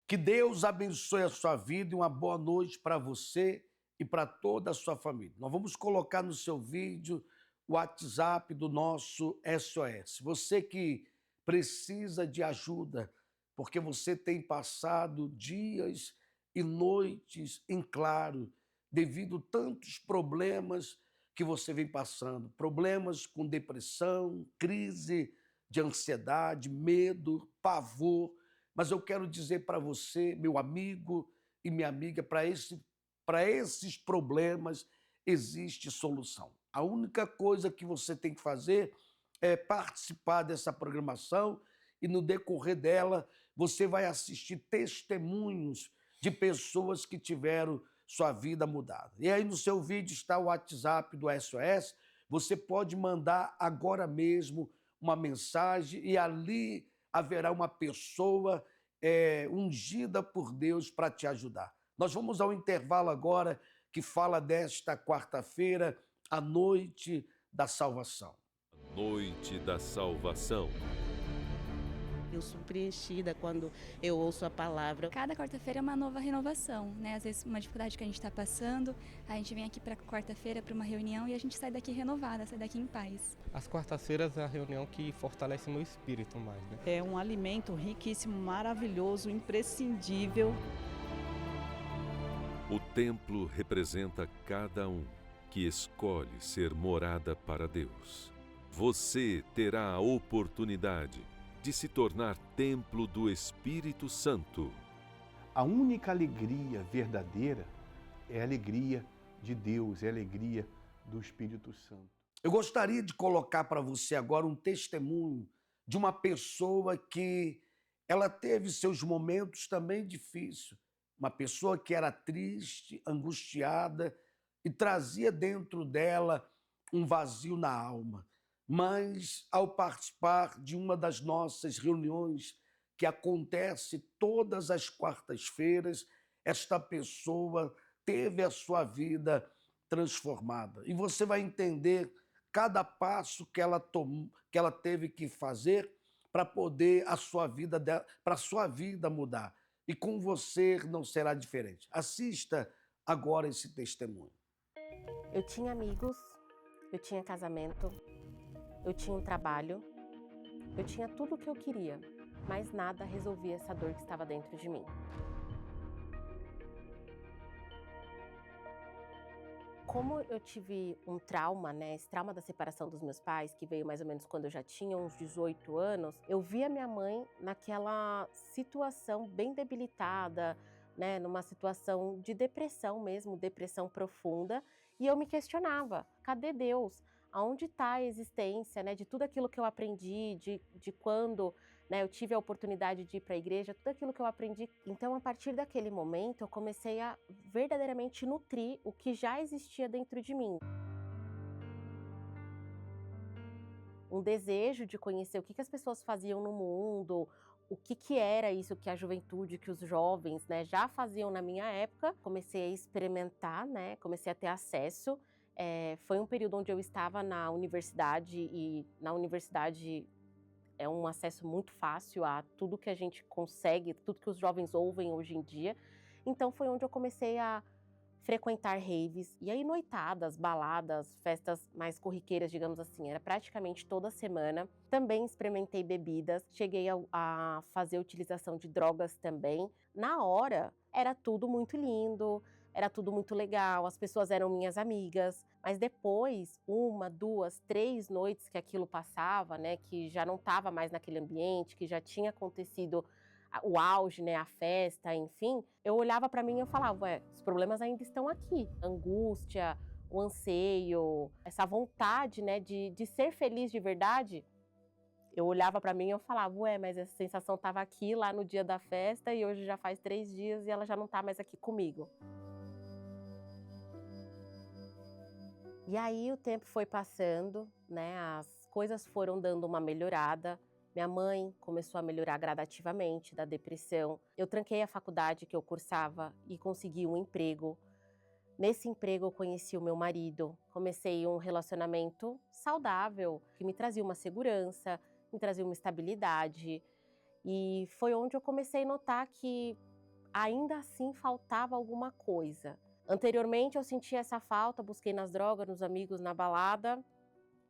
Que Deus abençoe a sua vida e uma boa noite para você e para toda a sua família. Nós vamos colocar no seu vídeo o WhatsApp do nosso SOS. Você que precisa de ajuda, porque você tem passado dias e noites em claro, devido a tantos problemas que você vem passando, problemas com depressão, crise de ansiedade, medo, pavor. Mas eu quero dizer para você, meu amigo e minha amiga, para esses problemas existe solução. A única coisa que você tem que fazer é participar dessa programação e no decorrer dela você vai assistir testemunhos de pessoas que tiveram sua vida mudada. E aí no seu vídeo está o WhatsApp do SOS, você pode mandar agora mesmo uma mensagem e ali haverá uma pessoa ungida por Deus para te ajudar. Nós vamos ao intervalo agora que fala desta quarta-feira, a noite da salvação. Noite da salvação. Eu sou preenchida quando eu ouço a palavra. Cada quarta-feira é uma nova renovação, né? Às vezes uma dificuldade que a gente está passando, a gente vem aqui para quarta-feira para uma reunião e a gente sai daqui renovada, sai daqui em paz. As quartas-feiras é a reunião que fortalece meu espírito mais, né? É um alimento riquíssimo, maravilhoso, imprescindível. O templo representa cada um que escolhe ser morada para Deus. Você terá a oportunidade de se tornar templo do Espírito Santo. A única alegria verdadeira é a alegria de Deus, é a alegria do Espírito Santo. Eu gostaria de colocar para você agora um testemunho de uma pessoa que ela teve seus momentos também difíceis. Uma pessoa que era triste, angustiada e trazia dentro dela um vazio na alma. Mas ao participar de uma das nossas reuniões que acontece todas as quartas-feiras, esta pessoa teve a sua vida transformada. E você vai entender cada passo que ela tomou, que ela teve que fazer para poder para a sua vida mudar. E com você não será diferente. Assista agora esse testemunho. Eu tinha amigos, eu tinha casamento, eu tinha um trabalho, eu tinha tudo o que eu queria, mas nada resolvia essa dor que estava dentro de mim. Como eu tive um trauma, né, esse trauma da separação dos meus pais, que veio mais ou menos quando eu já tinha uns 18 anos, eu via minha mãe naquela situação bem debilitada, né, numa situação de depressão mesmo, depressão profunda, e eu me questionava, cadê Deus? Aonde está a existência, né, de tudo aquilo que eu aprendi, de quando, né, eu tive a oportunidade de ir para a igreja, tudo aquilo que eu aprendi. Então, a partir daquele momento, eu comecei a verdadeiramente nutrir o que já existia dentro de mim. Um desejo de conhecer o que as pessoas faziam no mundo, o que era isso que a juventude, que os jovens, né, já faziam na minha época. Comecei a experimentar, né, comecei a ter acesso. Foi um período onde eu estava na universidade e na universidade é um acesso muito fácil a tudo que a gente consegue, tudo que os jovens ouvem hoje em dia. Então foi onde eu comecei a frequentar raves, e aí noitadas, baladas, festas mais corriqueiras, digamos assim, era praticamente toda semana. Também experimentei bebidas, cheguei a fazer utilização de drogas também. Na hora, era tudo muito lindo, era tudo muito legal, as pessoas eram minhas amigas, mas depois, 1, 2, 3 noites que aquilo passava, né, que já não estava mais naquele ambiente, que já tinha acontecido o auge, né, a festa, enfim, eu olhava para mim e eu falava, ué, os problemas ainda estão aqui. A angústia, o anseio, essa vontade, né, de ser feliz de verdade, eu olhava para mim e eu falava, ué, mas essa sensação estava aqui lá no dia da festa e hoje já faz 3 dias e ela já não está mais aqui comigo. E aí o tempo foi passando, né, as coisas foram dando uma melhorada. Minha mãe começou a melhorar gradativamente da depressão. Eu tranquei a faculdade que eu cursava e consegui um emprego. Nesse emprego eu conheci o meu marido, comecei um relacionamento saudável, que me trazia uma segurança, me trazia uma estabilidade. E foi onde eu comecei a notar que ainda assim faltava alguma coisa. Anteriormente eu sentia essa falta, busquei nas drogas, nos amigos, na balada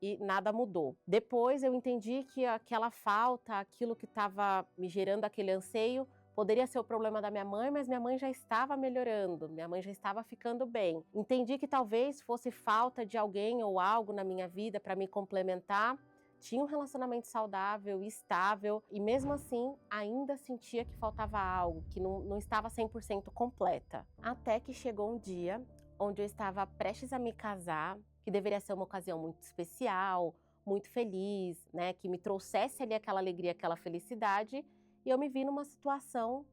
e nada mudou. Depois eu entendi que aquela falta, aquilo que estava me gerando aquele anseio, poderia ser o problema da minha mãe, mas minha mãe já estava melhorando, minha mãe já estava ficando bem. Entendi que talvez fosse falta de alguém ou algo na minha vida para me complementar. Tinha um relacionamento saudável, estável, e mesmo assim ainda sentia que faltava algo, que não estava 100% completa. Até que chegou um dia onde eu estava prestes a me casar, que deveria ser uma ocasião muito especial, muito feliz, né, que me trouxesse ali aquela alegria, aquela felicidade, e eu me vi numa situação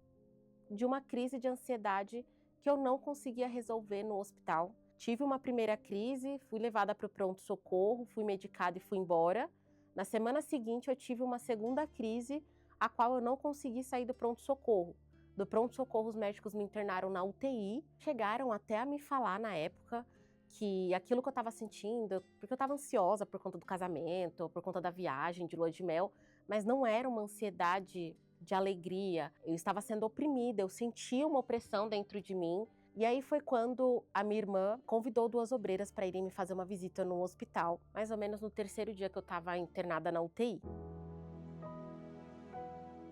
de uma crise de ansiedade que eu não conseguia resolver no hospital. Tive uma primeira crise, fui levada para o pronto-socorro, fui medicada e fui embora. Na semana seguinte eu tive uma segunda crise, a qual eu não consegui sair do pronto-socorro. Do pronto-socorro os médicos me internaram na UTI, chegaram até a me falar na época que aquilo que eu estava sentindo, porque eu estava ansiosa por conta do casamento, por conta da viagem de lua de mel, mas não era uma ansiedade de alegria, eu estava sendo oprimida, eu sentia uma opressão dentro de mim. E aí foi quando a minha irmã convidou 2 obreiras para irem me fazer uma visita no hospital, mais ou menos no 3º dia que eu estava internada na UTI.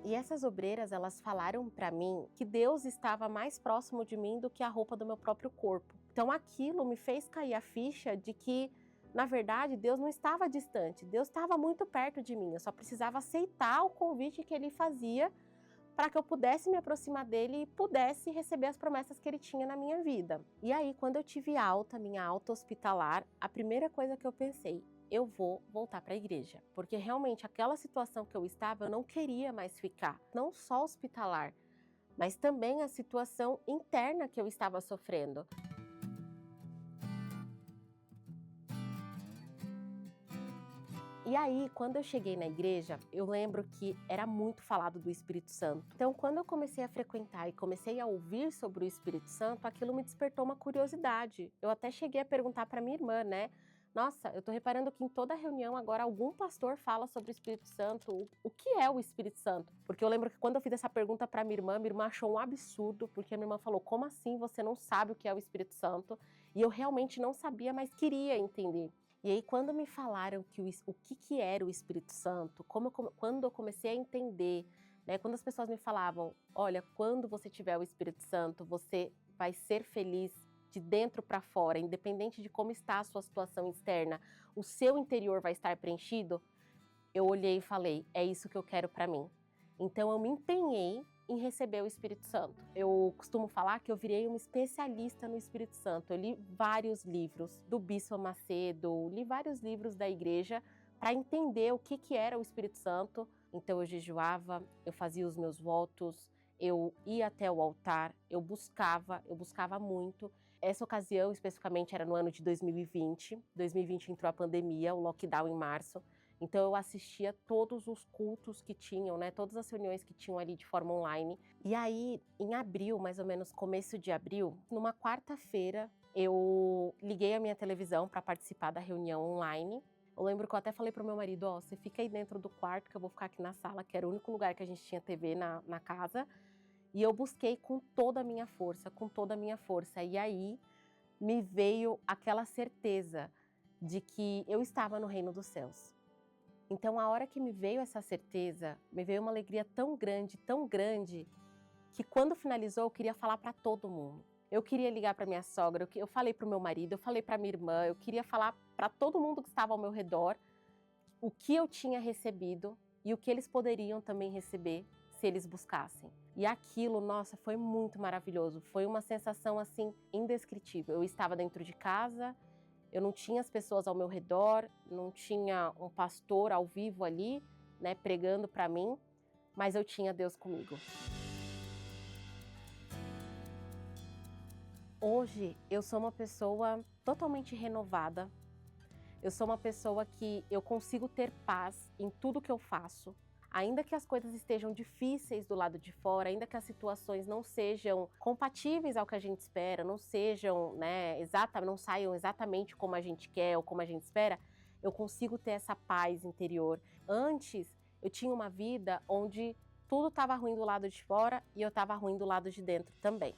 E essas obreiras, elas falaram para mim que Deus estava mais próximo de mim do que a roupa do meu próprio corpo. Então aquilo me fez cair a ficha de que, na verdade, Deus não estava distante, Deus estava muito perto de mim, eu só precisava aceitar o convite que Ele fazia para que eu pudesse me aproximar dele e pudesse receber as promessas que ele tinha na minha vida. E aí, quando eu tive alta, minha alta hospitalar, a primeira coisa que eu pensei, eu vou voltar para a igreja. Porque realmente aquela situação que eu estava, eu não queria mais ficar. Não só hospitalar, mas também a situação interna que eu estava sofrendo. E aí, quando eu cheguei na igreja, eu lembro que era muito falado do Espírito Santo. Então, quando eu comecei a frequentar e comecei a ouvir sobre o Espírito Santo, aquilo me despertou uma curiosidade. Eu até cheguei a perguntar para minha irmã, né? Nossa, eu tô reparando que em toda reunião agora algum pastor fala sobre o Espírito Santo. O que é o Espírito Santo? Porque eu lembro que quando eu fiz essa pergunta para minha irmã achou um absurdo, porque a minha irmã falou, como assim você não sabe o que é o Espírito Santo? E eu realmente não sabia, mas queria entender. E aí, quando me falaram que o que era o Espírito Santo, quando eu comecei a entender, né, quando as pessoas me falavam, olha, quando você tiver o Espírito Santo, você vai ser feliz de dentro para fora, independente de como está a sua situação externa, o seu interior vai estar preenchido, eu olhei e falei, é isso que eu quero para mim. Então eu me empenhei em receber o Espírito Santo. Eu costumo falar que eu virei uma especialista no Espírito Santo. Eu li vários livros do Bispo Macedo, li vários livros da igreja para entender o que era o Espírito Santo. Então eu jejuava, eu fazia os meus votos, eu ia até o altar, eu buscava muito. Essa ocasião especificamente era no ano de 2020. 2020 entrou a pandemia, o lockdown em março. Então eu assistia todos os cultos que tinham, né, todas as reuniões que tinham ali de forma online. E aí, em abril, mais ou menos começo de abril, numa quarta-feira, eu liguei a minha televisão para participar da reunião online. Eu lembro que eu até falei pro meu marido, ó, você fica aí dentro do quarto que eu vou ficar aqui na sala, que era o único lugar que a gente tinha TV na casa. E eu busquei com toda a minha força, E aí me veio aquela certeza de que eu estava no reino dos céus. Então, a hora que me veio essa certeza, me veio uma alegria tão grande, que quando finalizou, eu queria falar para todo mundo. Eu queria ligar para minha sogra, eu falei para o meu marido, eu falei para minha irmã, eu queria falar para todo mundo que estava ao meu redor o que eu tinha recebido e o que eles poderiam também receber se eles buscassem. E aquilo, nossa, foi muito maravilhoso. Foi uma sensação, assim, indescritível. Eu estava dentro de casa, eu não tinha as pessoas ao meu redor, não tinha um pastor ao vivo ali, né, pregando para mim, mas eu tinha Deus comigo. Hoje, eu sou uma pessoa totalmente renovada. Eu sou uma pessoa que eu consigo ter paz em tudo que eu faço. Ainda que as coisas estejam difíceis do lado de fora, ainda que as situações não sejam compatíveis ao que a gente espera, não sejam, né, não saiam exatamente como a gente quer ou como a gente espera, eu consigo ter essa paz interior. Antes, eu tinha uma vida onde tudo estava ruim do lado de fora e eu estava ruim do lado de dentro também.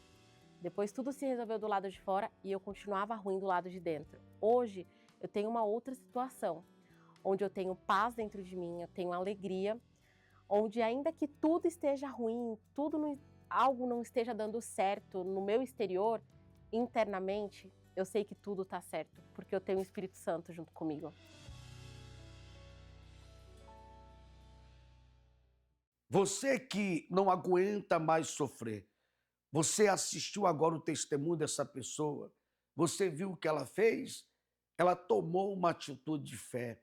Depois tudo se resolveu do lado de fora e eu continuava ruim do lado de dentro. Hoje eu tenho uma outra situação, onde eu tenho paz dentro de mim, eu tenho alegria, onde ainda que tudo esteja ruim, algo não esteja dando certo no meu exterior, internamente, eu sei que tudo está certo, porque eu tenho o Espírito Santo junto comigo. Você que não aguenta mais sofrer, você assistiu agora o testemunho dessa pessoa, você viu o que ela fez? Ela tomou uma atitude de fé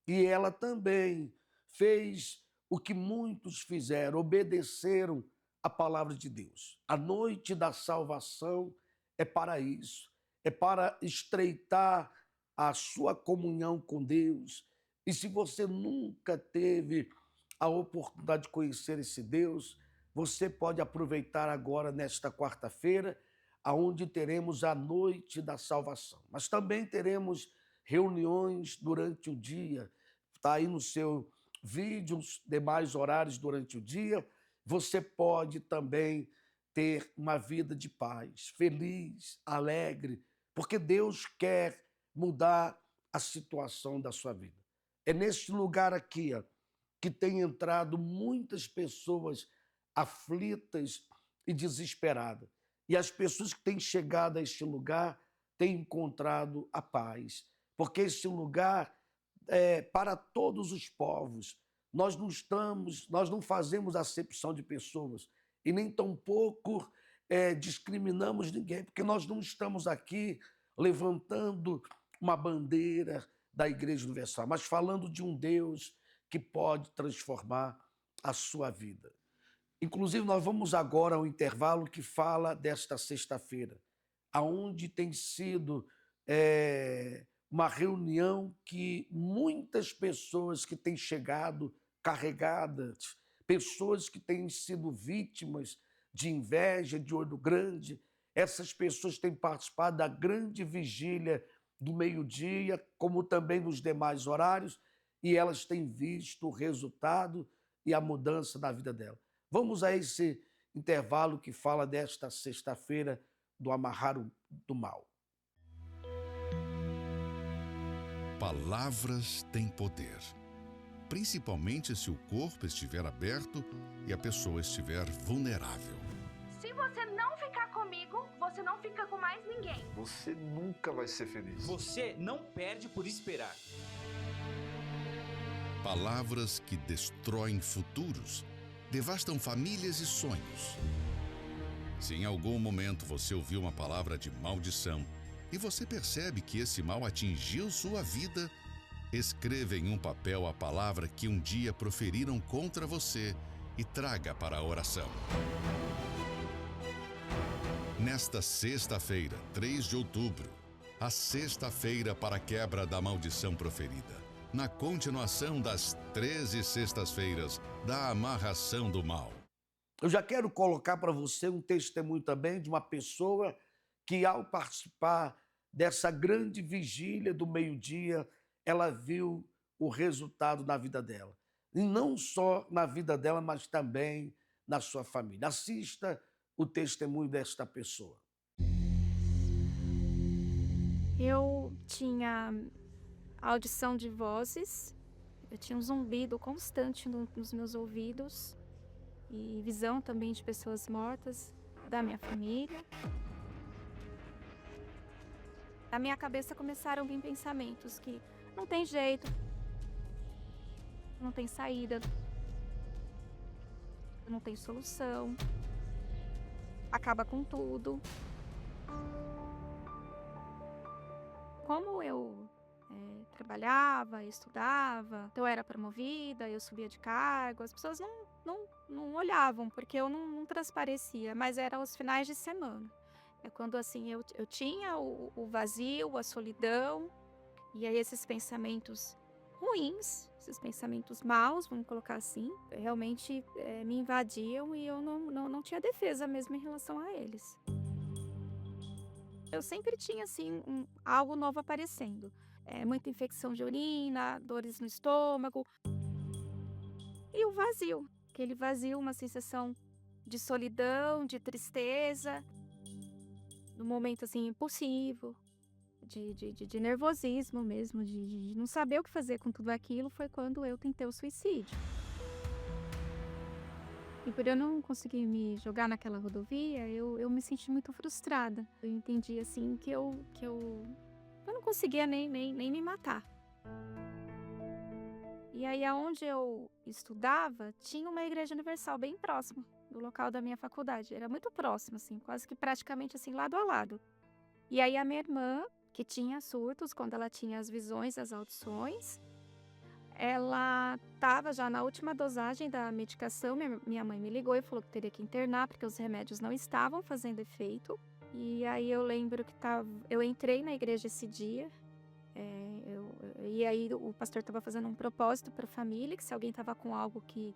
e ela também fez o que muitos fizeram, obedeceram a palavra de Deus. A noite da salvação é para isso, é para estreitar a sua comunhão com Deus. E se você nunca teve a oportunidade de conhecer esse Deus, você pode aproveitar agora nesta quarta-feira, aonde teremos a noite da salvação. Mas também teremos reuniões durante o dia. Está aí no seu vídeo, os demais horários durante o dia. Você pode também ter uma vida de paz, feliz, alegre, porque Deus quer mudar a situação da sua vida. É neste lugar aqui, ó, que tem entrado muitas pessoas aflitas e desesperadas. E as pessoas que têm chegado a este lugar têm encontrado a paz, porque este lugar é para todos os povos. Nós não fazemos acepção de pessoas e nem tampouco discriminamos ninguém, porque nós não estamos aqui levantando uma bandeira da Igreja Universal, mas falando de um Deus que pode transformar a sua vida. Inclusive, nós vamos agora ao intervalo que fala desta sexta-feira, aonde tem sido uma reunião que muitas pessoas que têm chegado carregadas, pessoas que têm sido vítimas de inveja, de olho grande, essas pessoas têm participado da grande vigília do meio-dia, como também nos demais horários, e elas têm visto o resultado e a mudança na vida dela. Vamos a esse intervalo que fala desta sexta-feira do amarrar do mal. Palavras têm poder, principalmente se o corpo estiver aberto e a pessoa estiver vulnerável. Se você não ficar comigo, você não fica com mais ninguém. Você nunca vai ser feliz. Você não perde por esperar. Palavras que destroem futuros, devastam famílias e sonhos. Se em algum momento você ouviu uma palavra de maldição e você percebe que esse mal atingiu sua vida, escreva em um papel a palavra que um dia proferiram contra você e traga para a oração. Nesta sexta-feira, 3 de outubro, a sexta-feira para a quebra da maldição proferida, na continuação das 13 sextas-feiras da amarração do mal. Eu já quero colocar para você um testemunho também de uma pessoa que, ao participar dessa grande vigília do meio-dia, ela viu o resultado na vida dela. E não só na vida dela, mas também na sua família. Assista o testemunho desta pessoa. Eu tinha audição de vozes, eu tinha um zumbido constante nos meus ouvidos e visão também de pessoas mortas da minha família. Na minha cabeça começaram a vir pensamentos que não tem jeito, não tem saída, não tem solução, acaba com tudo. Como eu trabalhava, estudava, eu era promovida, eu subia de cargo, as pessoas não olhavam, porque eu não transparecia, mas era aos finais de semana. É quando assim eu tinha o vazio, a solidão, e aí esses pensamentos ruins, esses pensamentos maus, vamos colocar assim, realmente me invadiam e eu não tinha defesa mesmo em relação a eles. Eu sempre tinha assim algo novo aparecendo. Muita infecção de urina, dores no estômago. E o vazio, aquele vazio, uma sensação de solidão, de tristeza, num momento assim impulsivo, de nervosismo mesmo, de não saber o que fazer com tudo aquilo, foi quando eu tentei o suicídio. E por eu não conseguir me jogar naquela rodovia, eu me senti muito frustrada. Eu entendi assim que eu não conseguia nem me matar. E aí, aonde eu estudava, tinha uma igreja universal bem próxima do local da minha faculdade. Era muito próximo, assim, quase que praticamente assim, lado a lado. E aí, a minha irmã, que tinha surtos, quando ela tinha as visões, as audições, ela estava já na última dosagem da medicação. Minha mãe me ligou e falou que teria que internar, porque os remédios não estavam fazendo efeito. E aí, eu lembro que eu entrei na igreja esse dia. E aí o pastor estava fazendo um propósito para a família, que se alguém estava com algo que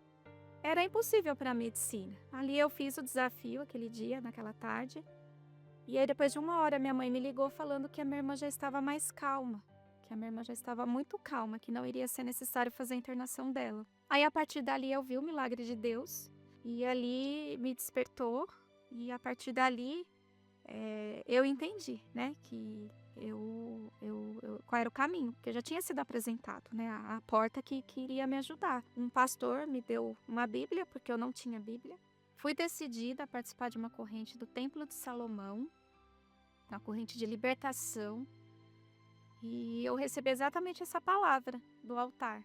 era impossível para a medicina. Ali eu fiz o desafio aquele dia, naquela tarde. E aí depois de 1 hora minha mãe me ligou falando que a minha irmã já estava mais calma, que a minha irmã já estava muito calma, que não iria ser necessário fazer a internação dela. Aí a partir dali eu vi o milagre de Deus e ali me despertou e a partir dali eu entendi, né, que qual era o caminho, porque já tinha sido apresentado, né, a porta que iria me ajudar. Um pastor me deu uma Bíblia, porque eu não tinha Bíblia. Fui decidida a participar de uma corrente do Templo de Salomão, uma corrente de libertação, e eu recebi exatamente essa palavra do altar,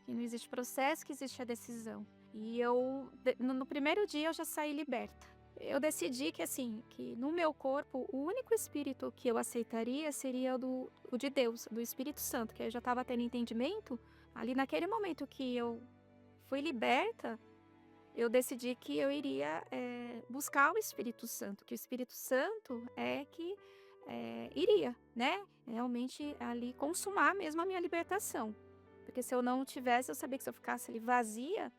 que não existe processo, que existe a decisão. E no primeiro dia eu já saí liberta. Eu decidi que assim, que no meu corpo, o único espírito que eu aceitaria seria o de Deus, do Espírito Santo, que eu já estava tendo entendimento. Ali naquele momento que eu fui liberta, eu decidi que eu iria buscar o Espírito Santo, que o Espírito Santo é que iria, né, realmente ali consumar mesmo a minha libertação. Porque se eu não tivesse, eu sabia que se eu ficasse ali vazia,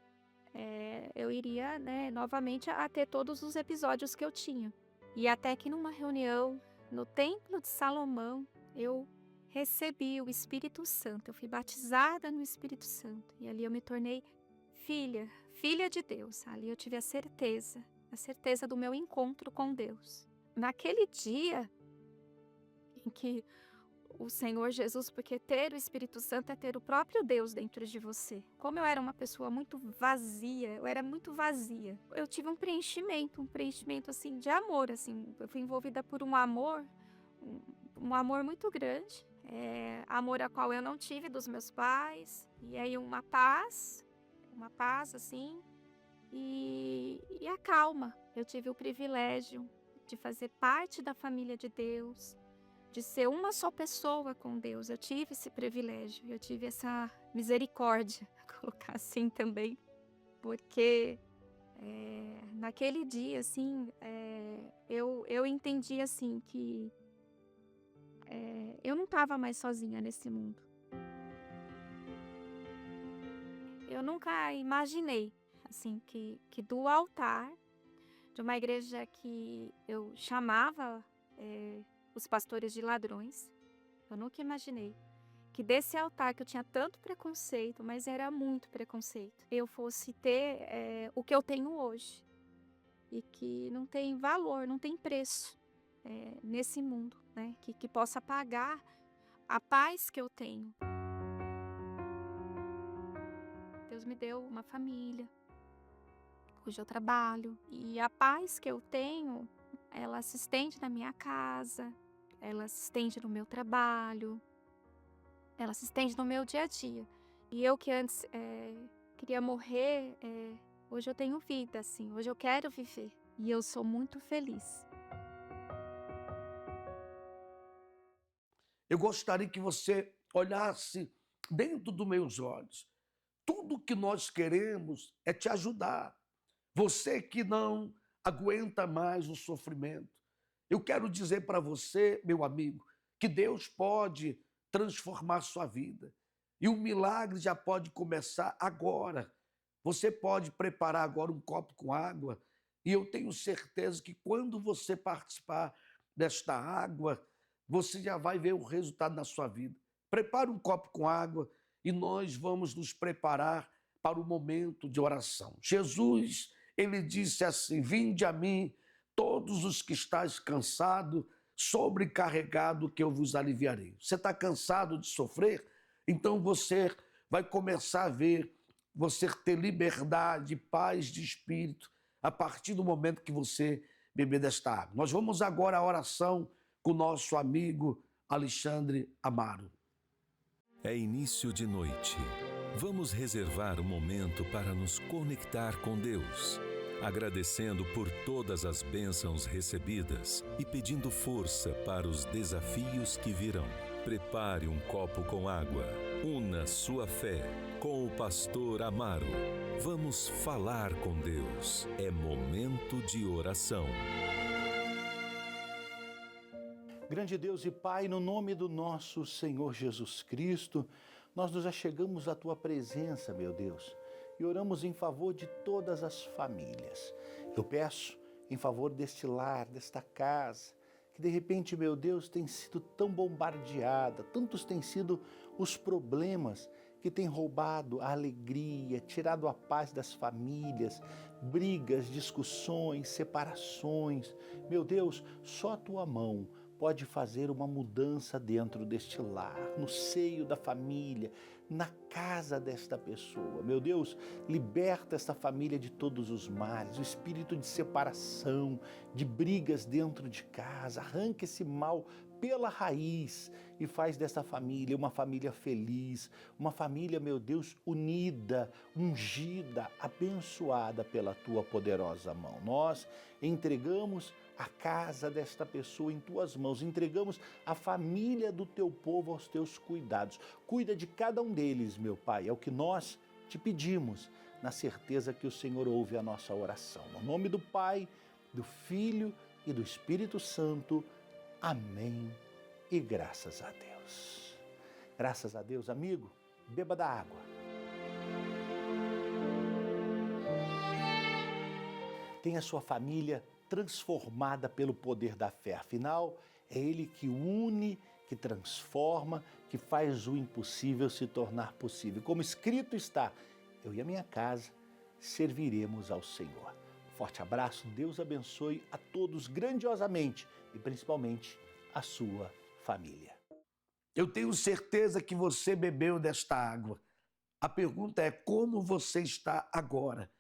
eu iria, né, novamente a ter todos os episódios que eu tinha. E até que numa reunião no Templo de Salomão, eu recebi o Espírito Santo. Eu fui batizada no Espírito Santo. E ali eu me tornei filha de Deus. Ali eu tive a certeza do meu encontro com Deus. Naquele dia em que o Senhor Jesus, porque ter o Espírito Santo é ter o próprio Deus dentro de você. Como eu era uma pessoa muito vazia, eu tive um preenchimento assim de amor, assim. Eu fui envolvida por um amor muito grande, amor a qual eu não tive dos meus pais, e aí uma paz assim, e a calma. Eu tive o privilégio de fazer parte da família de Deus, de ser uma só pessoa com Deus. Eu tive esse privilégio, eu tive essa misericórdia, colocar assim também, porque naquele dia, assim, eu entendi, assim, que eu não estava mais sozinha nesse mundo. Eu nunca imaginei, assim, que do altar de uma igreja que eu chamava os pastores de ladrões, eu nunca imaginei que desse altar que eu tinha tanto preconceito, mas era muito preconceito, eu fosse ter o que eu tenho hoje. E que não tem valor, não tem preço nesse mundo, né? Que possa pagar a paz que eu tenho. Deus me deu uma família, hoje eu trabalho, e a paz que eu tenho, ela se estende na minha casa, ela se estende no meu trabalho, ela se estende no meu dia a dia. E eu que antes queria morrer, hoje eu tenho vida, assim, hoje eu quero viver. E eu sou muito feliz. Eu gostaria que você olhasse dentro dos meus olhos. Tudo que nós queremos é te ajudar. Você que não aguenta mais o sofrimento. Eu quero dizer para você, meu amigo, que Deus pode transformar sua vida. E o milagre já pode começar agora. Você pode preparar agora um copo com água, e eu tenho certeza que quando você participar desta água, você já vai ver o resultado na sua vida. Prepare um copo com água e nós vamos nos preparar para o momento de oração. Jesus, ele disse assim: vinde a mim, todos os que estáis cansados, sobrecarregado, que eu vos aliviarei. Você está cansado de sofrer? Então você vai começar a ver, você ter liberdade, paz de espírito, a partir do momento que você beber desta água. Nós vamos agora à oração com o nosso amigo Alexandre Amaro. É início de noite. Vamos reservar um momento para nos conectar com Deus, agradecendo por todas as bênçãos recebidas e pedindo força para os desafios que virão. Prepare um copo com água. Una sua fé com o pastor Amaro. Vamos falar com Deus. É momento de oração. Grande Deus e Pai, no nome do nosso Senhor Jesus Cristo, nós nos achegamos à Tua presença, meu Deus, e oramos em favor de todas as famílias. Eu peço em favor deste lar, desta casa, que de repente, meu Deus, tem sido tão bombardeada, tantos têm sido os problemas que têm roubado a alegria, tirado a paz das famílias, brigas, discussões, separações. Meu Deus, só a Tua mão pode fazer uma mudança dentro deste lar, no seio da família, na casa desta pessoa. Meu Deus, liberta esta família de todos os males, o espírito de separação, de brigas dentro de casa, arranca esse mal pela raiz e faz desta família uma família feliz, uma família, meu Deus, unida, ungida, abençoada pela Tua poderosa mão. Nós entregamos a casa desta pessoa em Tuas mãos, entregamos a família do Teu povo aos Teus cuidados. Cuida de cada um deles, meu Pai, é o que nós Te pedimos, na certeza que o Senhor ouve a nossa oração. No nome do Pai, do Filho e do Espírito Santo. Amém e graças a Deus. Graças a Deus, amigo, beba da água. Tenha sua família transformada pelo poder da fé. Afinal, é Ele que une, que transforma, que faz o impossível se tornar possível. Como escrito está, eu e a minha casa serviremos ao Senhor. Forte abraço, Deus abençoe a todos grandiosamente e principalmente a sua família. Eu tenho certeza que você bebeu desta água. A pergunta é como você está agora.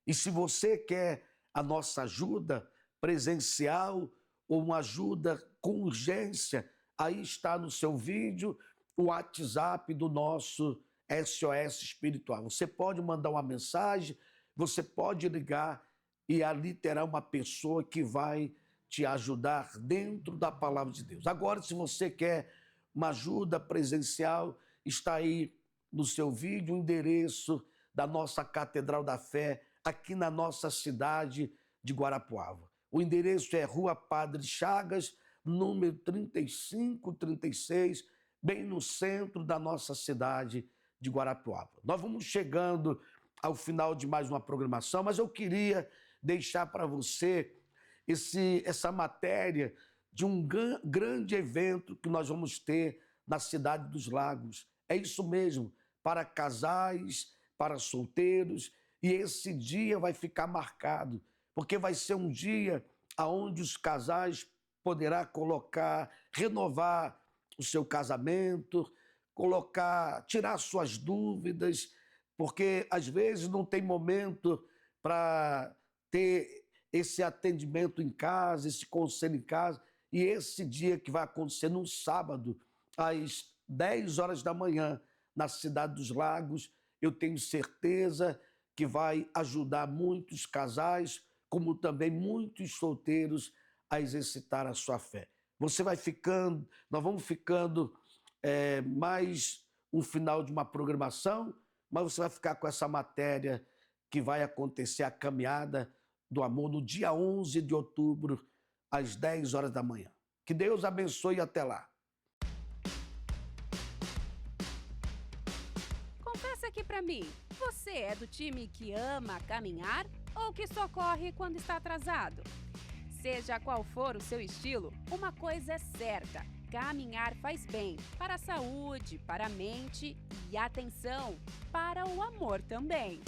E se você quer a nossa ajuda presencial ou uma ajuda com urgência, aí está no seu vídeo o WhatsApp do nosso SOS Espiritual. Você pode mandar uma mensagem, você pode ligar e ali terá uma pessoa que vai te ajudar dentro da palavra de Deus. Agora, se você quer uma ajuda presencial, está aí no seu vídeo o endereço da nossa Catedral da Fé, aqui na nossa cidade de Guarapuava. O endereço é Rua Padre Chagas, número 3536, bem no centro da nossa cidade de Guarapuava. Nós vamos chegando ao final de mais uma programação, mas eu queria deixar para você essa matéria de um grande evento que nós vamos ter na Cidade dos Lagos. É isso mesmo, para casais, para solteiros, e esse dia vai ficar marcado, porque vai ser um dia onde os casais poderão renovar o seu casamento, tirar suas dúvidas, porque às vezes não tem momento para ter esse atendimento em casa, esse conselho em casa, e esse dia que vai acontecer num sábado, às 10 horas da manhã, na Cidade dos Lagos, eu tenho certeza que vai ajudar muitos casais, como também muitos solteiros a exercitar a sua fé. Nós vamos ficando mais um final de uma programação, mas você vai ficar com essa matéria que vai acontecer a caminhada do amor no dia 11 de outubro, às 10 horas da manhã. Que Deus abençoe e até lá. Confessa aqui pra mim, você é do time que ama caminhar ou que só corre quando está atrasado? Seja qual for o seu estilo, uma coisa é certa, caminhar faz bem para a saúde, para a mente e, atenção, para o amor também.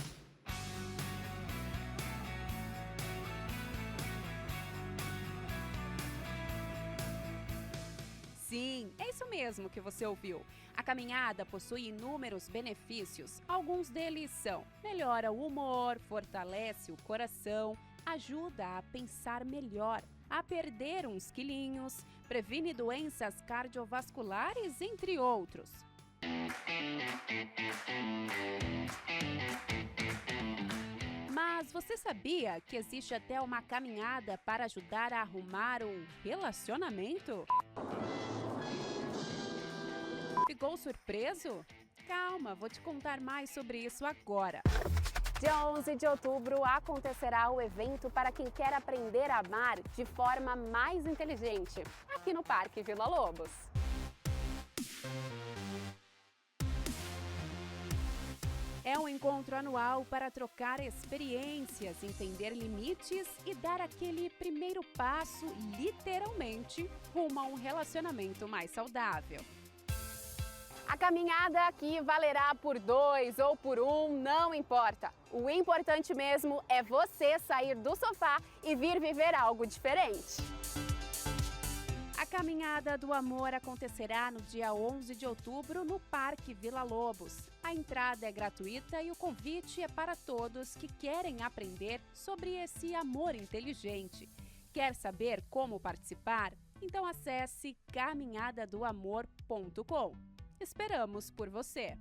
Sim, é isso mesmo que você ouviu. A caminhada possui inúmeros benefícios. Alguns deles são: melhora o humor, fortalece o coração, ajuda a pensar melhor, a perder uns quilinhos, previne doenças cardiovasculares, entre outros. Mas você sabia que existe até uma caminhada para ajudar a arrumar um relacionamento? Ficou surpreso? Calma, vou te contar mais sobre isso agora. Dia 11 de outubro acontecerá o evento para quem quer aprender a amar de forma mais inteligente, aqui no Parque Vila Lobos. É um encontro anual para trocar experiências, entender limites e dar aquele primeiro passo, literalmente, rumo a um relacionamento mais saudável. A caminhada aqui valerá por 2 ou por 1, não importa. O importante mesmo é você sair do sofá e vir viver algo diferente. A Caminhada do Amor acontecerá no dia 11 de outubro no Parque Vila Lobos. A entrada é gratuita e o convite é para todos que querem aprender sobre esse amor inteligente. Quer saber como participar? Então acesse caminhadadoamor.com. Esperamos por você!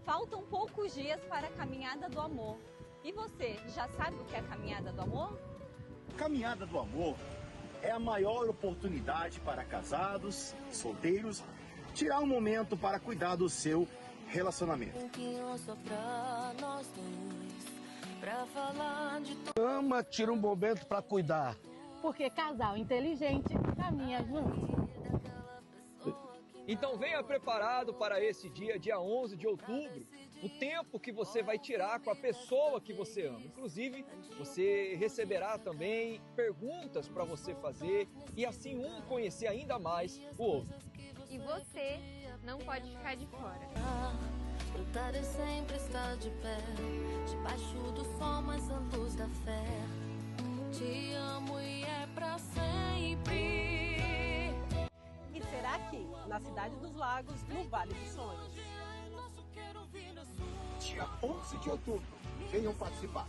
Faltam poucos dias para a Caminhada do Amor. E você, já sabe o que é a Caminhada do Amor? Caminhada do Amor é a maior oportunidade para casados, solteiros, tirar um momento para cuidar do seu relacionamento. Ama, tira um momento para cuidar. Porque casal inteligente caminha junto. Então venha preparado para esse dia 11 de outubro, o tempo que você vai tirar com a pessoa que você ama. Inclusive, você receberá também perguntas para você fazer e assim um conhecer ainda mais o outro. E você não pode ficar de fora. Lutar é sempre estar de pé, debaixo do sol mais santos da fé. Te amo e é pra sempre. E será aqui, na Cidade dos Lagos, no Vale dos Sonhos. Dia 11 de outubro, venham participar.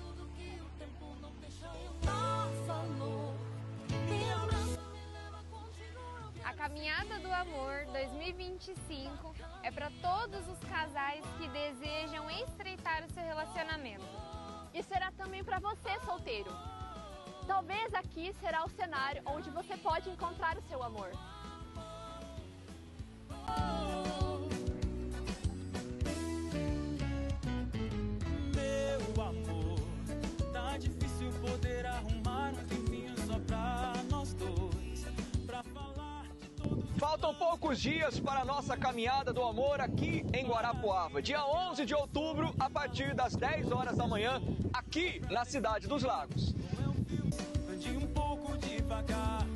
A Caminhada do Amor 2025 é para todos os casais que desejam estreitar o seu relacionamento. E será também para você, solteiro. Talvez aqui será o cenário onde você pode encontrar o seu amor. Meu amor, tá difícil poder arrumar um tempinho só pra nós dois, pra falar de tudo. Faltam poucos dias para a nossa Caminhada do Amor aqui em Guarapuava. Dia 11 de outubro, a partir das 10 horas da manhã, aqui na Cidade dos Lagos. Ande um pouco devagar.